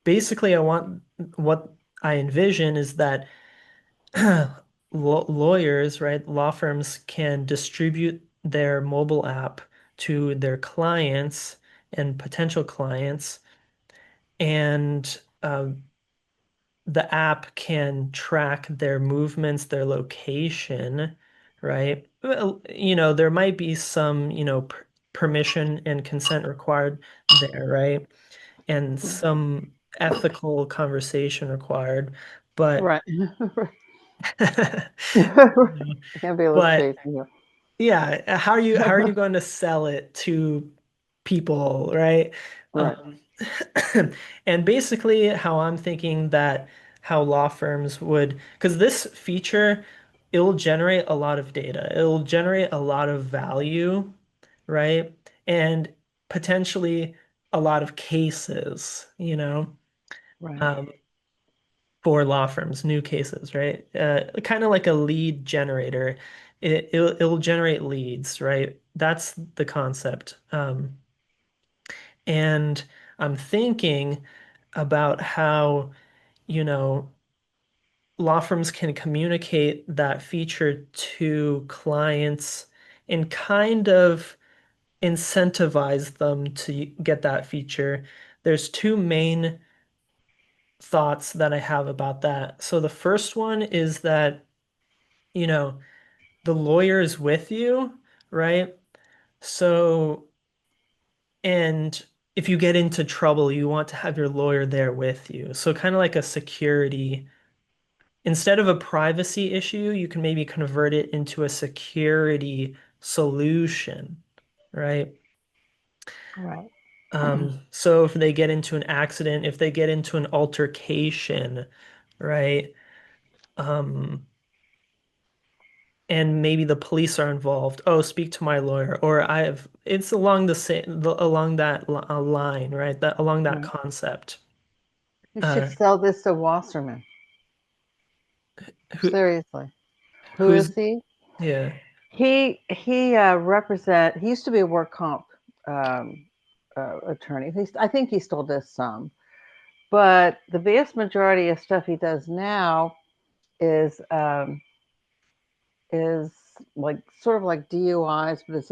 basically, I want what I envision is that lawyers, right, law firms can distribute their mobile app to their clients and potential clients, and the app can track their movements, their location, right? Well, there might be some, permission and consent required there, right? And some ethical conversation required, but Right. Can't be a little but chasing you. yeah, how are you going to sell it to people, right? Right. Um, and basically how I'm thinking that how law firms would, because this feature, it will generate a lot of data. It will generate a lot of value, right? And potentially a lot of cases, Right. um, for law firms, new cases, right? Kind of like a lead generator. It'll generate leads, right? That's the concept. And I'm thinking about how, you know, law firms can communicate that feature to clients and kind of incentivize them to get that feature. There's two main thoughts that I have about that. So the first one is that, you know, the lawyer is with you, right? So, and if you get into trouble, you want to have your lawyer there with you. So kind of like a security. Instead of a privacy issue, you can maybe convert it into a security solution, right? Right. So if they get into an accident, if they get into an altercation, right? Um, and maybe the police are involved. Oh, speak to my lawyer. Or it's along the same, along that line, right? That along that Right. concept. You should Uh, sell this to Wasserman. who, Seriously. Who who's, is he? yeah. He used to be a work comp um, attorney. I think he still does some, but the vast majority of stuff he does now is is like sort of like DUIs, but it's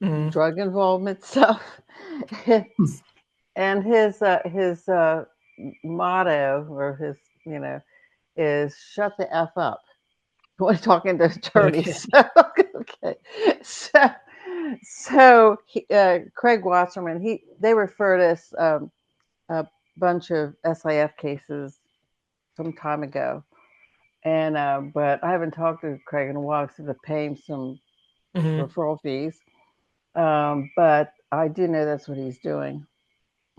Mm, drug involvement stuff. And his motto or his you know is shut the f up when talking to attorneys. okay. Okay, so Craig Wasserman, they referred us a bunch of SIF cases some time ago, and but I haven't talked to Craig in a while because to pay him some Hmm. referral fees. But I do know that's what he's doing.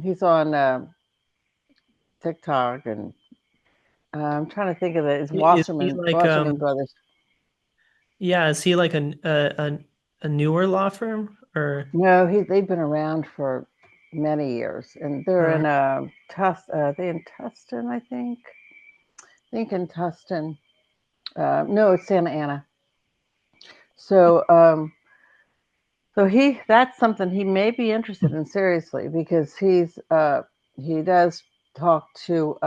He's on TikTok, and I'm trying to think of it. It's Is he like Wasserman Brothers. yeah, is he like a newer law firm or No, they've been around for many years, and they're uh, in they in Tustin, I think. I think in Tustin. No, it's Santa Ana. So, that's something he may be interested in seriously because he does talk to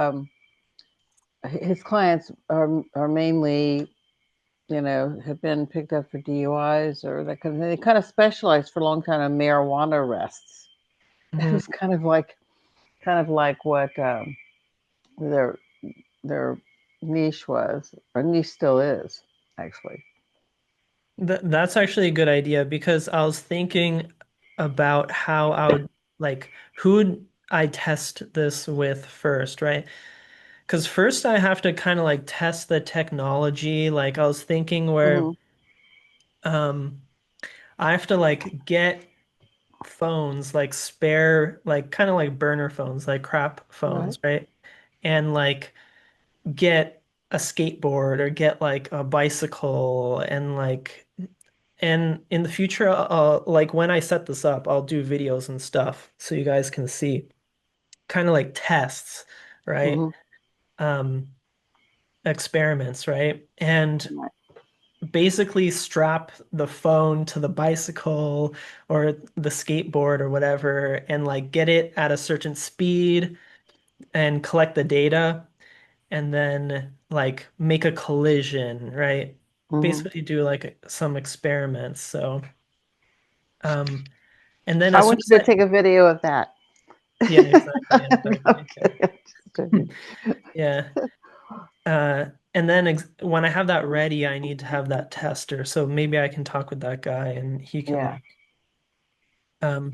his clients are mainly have been picked up for DUIs or that kind of thing. They kind of specialized for a long time in marijuana arrests. It mhm. was kind of like what their their niche was, or niche still is, actually. That's actually a good idea because I was thinking about how I would like who would I test this with first, right? Because first I have to kind of like test the technology. Like I was thinking where Hmm. um I have to like get phones like spare like kind of like burner phones, like crap Right. phones, right? And like get a skateboard or get like a bicycle and in the future like when I set this up I'll do videos and stuff so you guys can see kind of like tests, right? Hmm. um Experiments, right? And Right. basically strap the phone to the bicycle or the skateboard or whatever and like get it at a certain speed and collect the data and then like make a collision, right? Hmm. Basically do like some experiments. So, um, and then I as soon want as you to I, take a video of that. yeah, exactly, exactly. Okay, I'm just joking. Yeah. And then ex when I have that ready, I need to have that tester. So maybe I can talk with that guy and he can Yeah, like, um,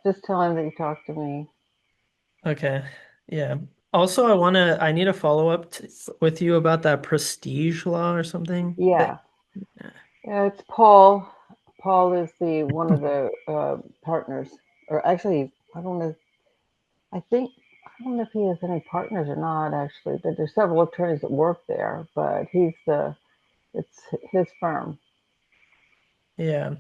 just tell him that you talked to me. okay. Yeah. Also, I need a follow up t with you about that prestige law or something. Yeah, yeah, it's Paul. Paul is the one of the partners, or actually, I don't know. I think I don't know if he has any partners or not. Actually, but there's several attorneys that work there, but it's his firm. Yeah.